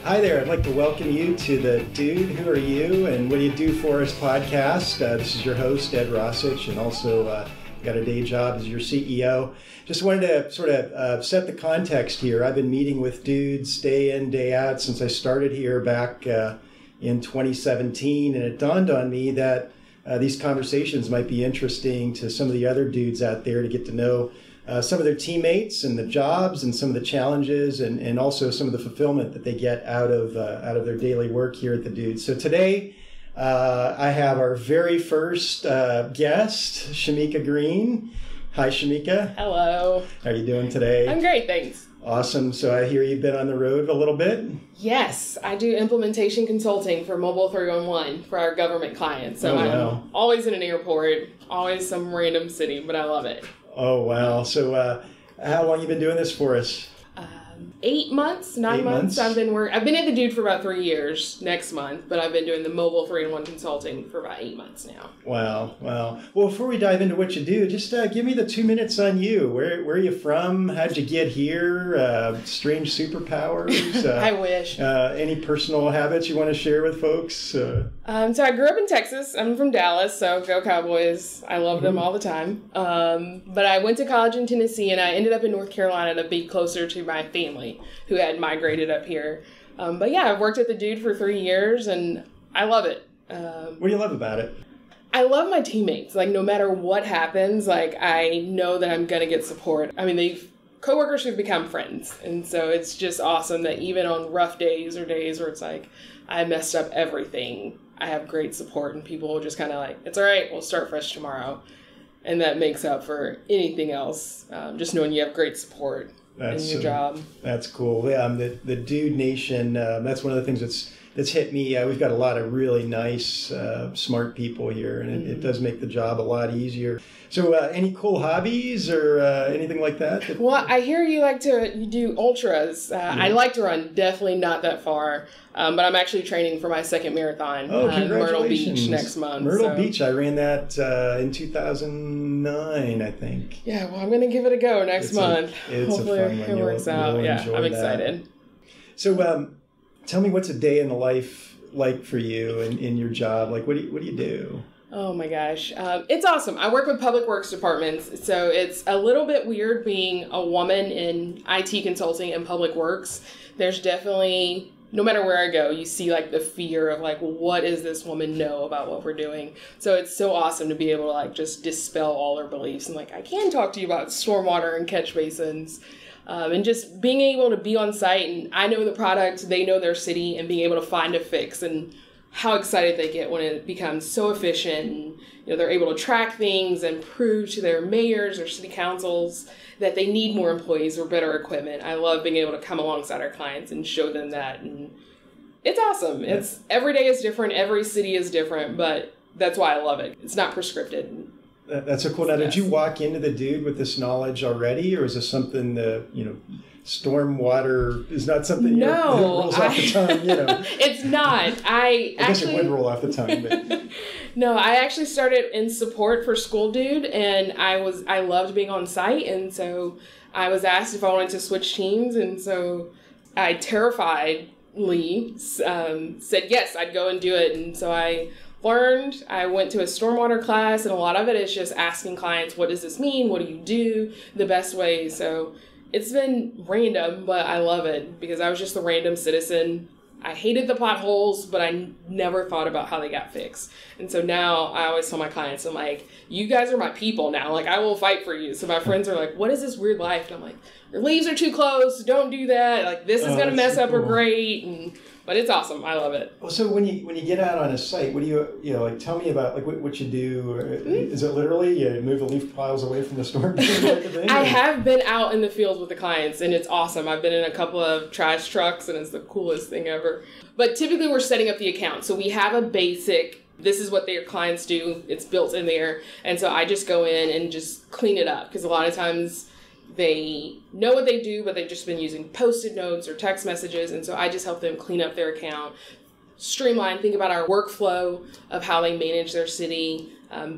Hi there, I'd like to welcome you to the Dude, Who Are You and What Do You Do For Us podcast. This is your host, Ed Roshitsh, and also got a day job as your CEO. Just wanted to sort of set the context here. I've been meeting with dudes day in, day out since I started here back in 2017, and it dawned on me that these conversations might be interesting to some of the other dudes out there to get to know some of their teammates and the jobs and some of the challenges and also some of the fulfillment that they get out of their daily work here at the Dude. So today I have our very first guest, Shameka Green. Hi, Shameka. Hello. How are you doing today? I'm great, thanks. Awesome. So I hear you've been on the road a little bit? Yes, I do implementation consulting for Mobile 311 for our government clients. So I'm always in an airport, always some random city, but I love it. Oh, wow. So how long have you been doing this for us? 8 months, 9 months. I've been at the Dude for about 3 years next month, but I've been doing the Mobile 311 consulting for about 8 months now. Wow. Well, before we dive into what you do, just give me the 2 minutes on you. Where are you from? How'd you get here? Strange superpowers? I wish. Any personal habits you want to share with folks? So I grew up in Texas. I'm from Dallas, so go Cowboys. I love them all the time. But I went to college in Tennessee, and I ended up in North Carolina to be closer to my family who had migrated up here. But yeah, I've worked at the Dude for 3 years, and I love it. What do you love about it? I love my teammates. Like, no matter what happens, like, I know that I'm going to get support. I mean, coworkers have become friends. And so it's just awesome that even on rough days or days where it's like, I messed up everything, I have great support, and people will just kind of like, it's all right, we'll start fresh tomorrow. And that makes up for anything else. Just knowing you have great support in your job. That's cool. Yeah, the Dude Nation, that's one of the things that's hit me. We've got a lot of really nice, smart people here, and it does make the job a lot easier. So any cool hobbies or anything like that? Well, I hear you do ultras. I like to run, definitely not that far, but I'm actually training for my second marathon in Myrtle Beach next month. Myrtle Beach, I ran that in 2009, I think. Yeah, well, I'm going to give it a go next month. Hopefully a fun one. It works out. Yeah, I'm excited. So tell me, what's a day in the life like for you in your job? Like, what do you do? Oh my gosh. It's awesome. I work with public works departments, so it's a little bit weird being a woman in IT consulting and public works. There's definitely, no matter where I go, you see like the fear of like, what does this woman know about what we're doing? So it's so awesome to be able to like just dispel all her beliefs and like, I can talk to you about stormwater and catch basins. And just being able to be on site, and I know the product, they know their city, and being able to find a fix, and how excited they get when it becomes so efficient, and they're able to track things and prove to their mayors or city councils that they need more employees or better equipment. I love being able to come alongside our clients and show them that, and it's awesome. It's every day is different, every city is different, but that's why I love it. It's not prescripted. That's so cool. Now, did you walk into the Dude with this knowledge already, or is this something that, stormwater is not something that rolls off the tongue, It's not. I guess it would roll off the tongue, but... No, I actually started in support for School Dude, and I loved being on site, and so I was asked if I wanted to switch teams, and so I terrifiedly said yes, I'd go and do it, and so I went to a stormwater class, and a lot of it is just asking clients, what does this mean? What do you do? The best way. So it's been random, but I love it because I was just a random citizen. I hated the potholes, but I never thought about how they got fixed. And so now I always tell my clients, I'm like, you guys are my people now. Like, I will fight for you. So my friends are like, what is this weird life? And I'm like, your leaves are too close. Don't do that. Like, this is going to mess up her grate. But it's awesome. I love it. Well, so when you get out on a site, what do you tell me about like what you do? Is it literally you move the leaf piles away from the storm? I have been out in the field with the clients, and it's awesome. I've been in a couple of trash trucks, and it's the coolest thing ever. But typically we're setting up the account. So we have a basic, this is what their clients do. It's built in there. And so I just go in and just clean it up because a lot of times they know what they do, but they've just been using Post-it notes or text messages. And so I just help them clean up their account, streamline, think about our workflow of how they manage their city,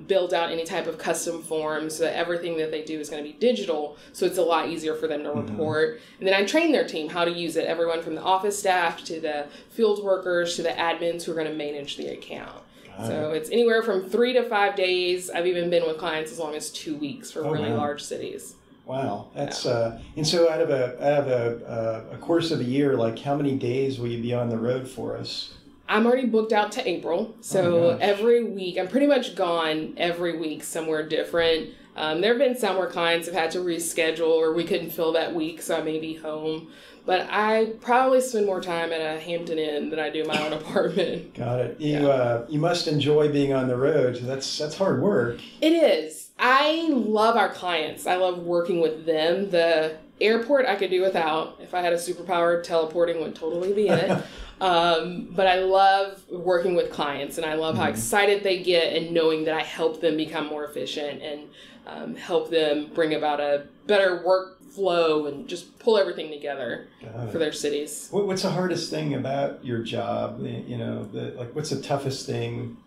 build out any type of custom forms so that everything that they do is going to be digital. So it's a lot easier for them to report. And then I train their team how to use it. Everyone from the office staff to the field workers to the admins who are going to manage the account. So it's anywhere from 3 to 5 days. I've even been with clients as long as 2 weeks for really large cities. Wow, that's and so out of a course of a year, like how many days will you be on the road for us? I'm already booked out to April, so every week I'm pretty much gone every week somewhere different. There have been some where clients have had to reschedule or we couldn't fill that week, so I may be home. But I probably spend more time at a Hampton Inn than I do my own apartment. Got it. You must enjoy being on the road. That's hard work. It is. I love our clients. I love working with them. The airport I could do without. If I had a superpower, teleporting would totally be in it. But I love working with clients, and I love how excited they get and knowing that I help them become more efficient and help them bring about a better workflow and just pull everything together for their cities. What's the hardest thing about your job? What's the toughest thing?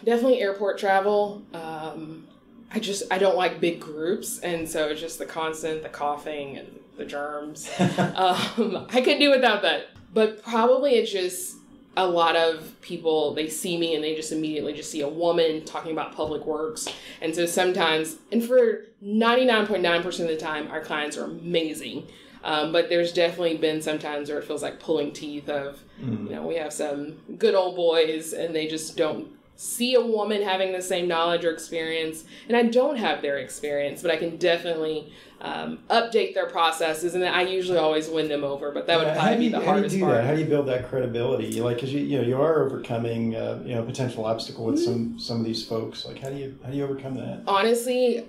Definitely airport travel. I don't like big groups, and so it's just the coughing and the germs. I could do without that. But probably it's just a lot of people, they see me and they just immediately just see a woman talking about public works. And so sometimes, and for 99.9% of the time, our clients are amazing. But there's definitely been some times where it feels like pulling teeth of, we have some good old boys and they just don't see a woman having the same knowledge or experience. And I don't have their experience, but I can definitely update their processes, and I usually always win them over. But that would probably be the hardest part. How do you build that credibility? Because you are overcoming potential obstacle with some of these folks. Like how do you overcome that? Honestly,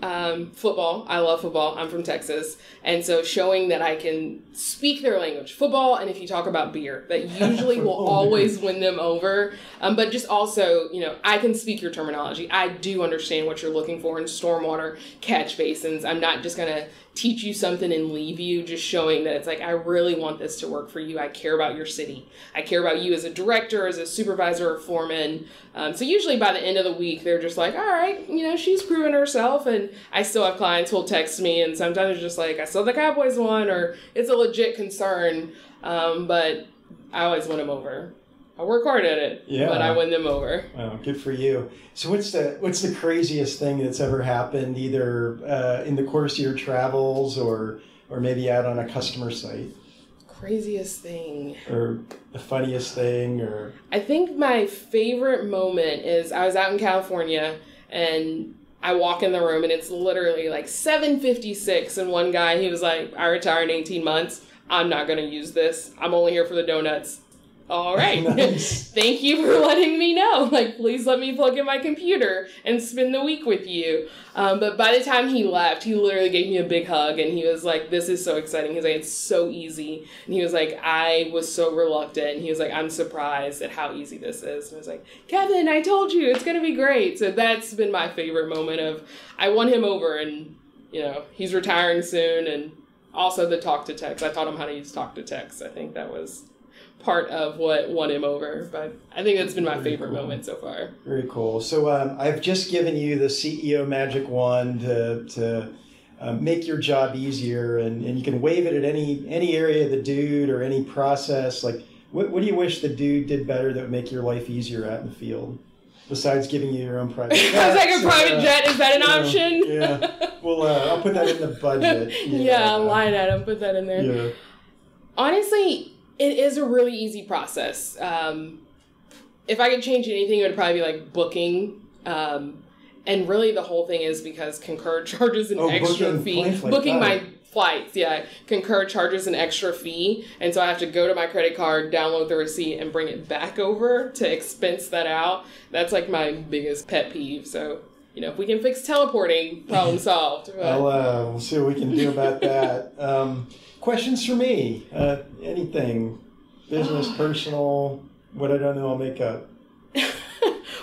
football. I love football. I'm from Texas, and so showing that I can speak their language, football, and if you talk about beer, that usually will always win them over. But just also, I can speak your terminology. I do understand what you're looking for in stormwater catch basins. I'm not just gonna teach you something and leave you, just showing that it's like, I really want this to work for you. I care about your city. I care about you as a director, as a supervisor or foreman. So usually by the end of the week, they're just like, all right, she's proven herself. And I still have clients who will text me, and sometimes it's just like, I saw the Cowboys won, or it's a legit concern. But I always win them over. I work hard at it, but I win them over. Oh, good for you. So what's the craziest thing that's ever happened, either in the course of your travels or maybe out on a customer site? Craziest thing. Or the funniest thing, or... I think my favorite moment is I was out in California and I walk in the room and it's literally like 7:56, and one guy, he was like, I retired in 18 months. I'm not going to use this. I'm only here for the donuts. All right. Nice. Thank you for letting me know. Please let me plug in my computer and spend the week with you. But by the time he left, he literally gave me a big hug, and he was like, this is so exciting. He's like, it's so easy. And he was like, I was so reluctant. And he was like, I'm surprised at how easy this is. And I was like, Kevin, I told you, it's going to be great. So that's been my favorite moment of, I won him over, and, he's retiring soon. And also the talk to text. I taught him how to use talk to text. I think that was part of what won him over, but I think that's been my favorite moment so far. Very cool. So I've just given you the CEO magic wand to make your job easier, and you can wave it at any area of the dude or any process. What do you wish the dude did better that would make your life easier out in the field, besides giving you your own private jet? I was like, a private jet, is that an option? Yeah. Well, I'll put that in the budget. Line item, put that in there. Yeah. Honestly, it is a really easy process. If I could change anything, it would probably be booking. And really the whole thing is because Concur charges an extra fee. Booking my flights, Concur charges an extra fee. And so I have to go to my credit card, download the receipt, and bring it back over to expense that out. That's my biggest pet peeve. So, if we can fix teleporting, problem solved. We'll see what we can do about that. Questions for me? Anything? Business, personal, what I don't know, I'll make up.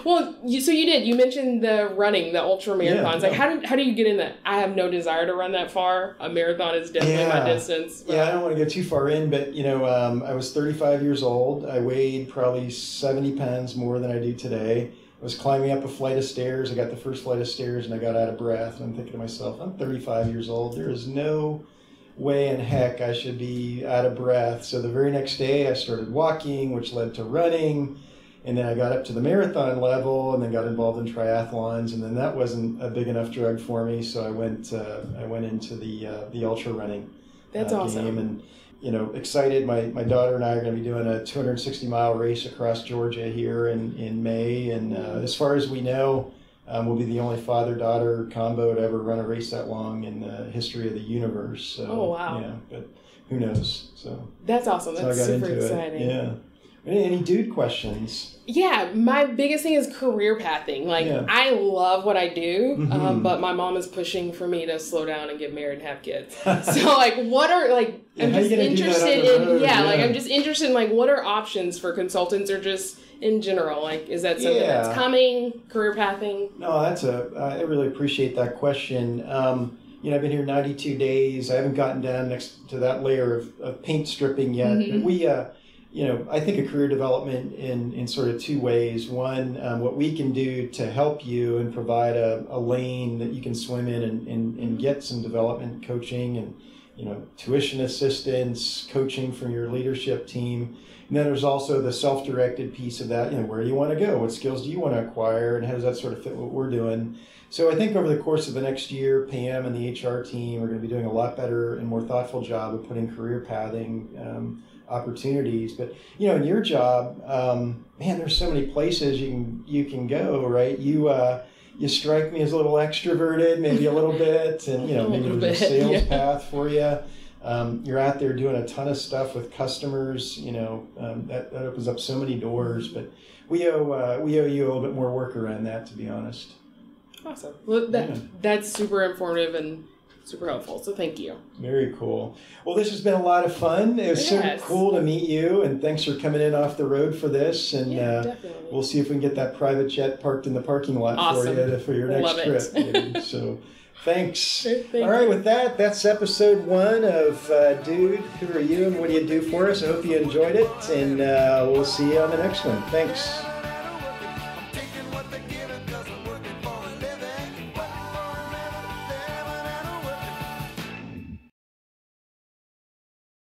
Well, you mentioned the running, the ultra marathons. How do you get in that? I have no desire to run that far. A marathon is definitely my distance. But... I don't want to go too far in, but I was 35 years old. I weighed probably 70 pounds more than I do today. was climbing up a flight of stairs. I got the first flight of stairs and I got out of breath. And I'm thinking to myself, I'm 35 years old. There is no way in heck I should be out of breath. So the very next day I started walking, which led to running. And then I got up to the marathon level and then got involved in triathlons. And then that wasn't a big enough drug for me. So I went into the ultra running That's awesome. game. And, excited. My daughter and I are going to be doing a 260-mile race across Georgia here in May. And as far as we know, we'll be the only father-daughter combo to ever run a race that long in the history of the universe. So, oh, wow. Yeah, but who knows? So that's awesome. That's super exciting. Yeah. Any dude questions? Yeah, my biggest thing is career pathing. I love what I do, Mm-hmm. but my mom is pushing for me to slow down and get married and have kids. So, what are, I'm just interested in, I'm just interested in, what are options for consultants or just in general? Is that something that's coming, career pathing? No, I really appreciate that question. I've been here 92 days. I haven't gotten down next to that layer of paint stripping yet, but we, I think of career development in sort of two ways. One, what we can do to help you and provide a lane that you can swim in and get some development coaching and, tuition assistance, coaching from your leadership team. And then there's also the self-directed piece of that, where do you want to go? What skills do you want to acquire? And how does that sort of fit what we're doing? So I think over the course of the next year, Pam and the HR team are going to be doing a lot better and more thoughtful job of putting career pathing opportunities. But in your job, there's so many places you can go, right? You strike me as a little extroverted, maybe a little bit, and maybe there's a sales path for you. You're out there doing a ton of stuff with customers. That opens up so many doors. But we owe you a little bit more work around that, to be honest. Awesome. Well, that's super informative and super helpful. So thank you. Very cool. Well, this has been a lot of fun. It was so cool to meet you, and thanks for coming in off the road for this. And we'll see if we can get that private jet parked in the parking lot for your next trip. Maybe. So thanks. All right, with that, that's episode 1 of Dude, Who Are You and What Do You Do For Us? I hope you enjoyed it, and we'll see you on the next one. Thanks.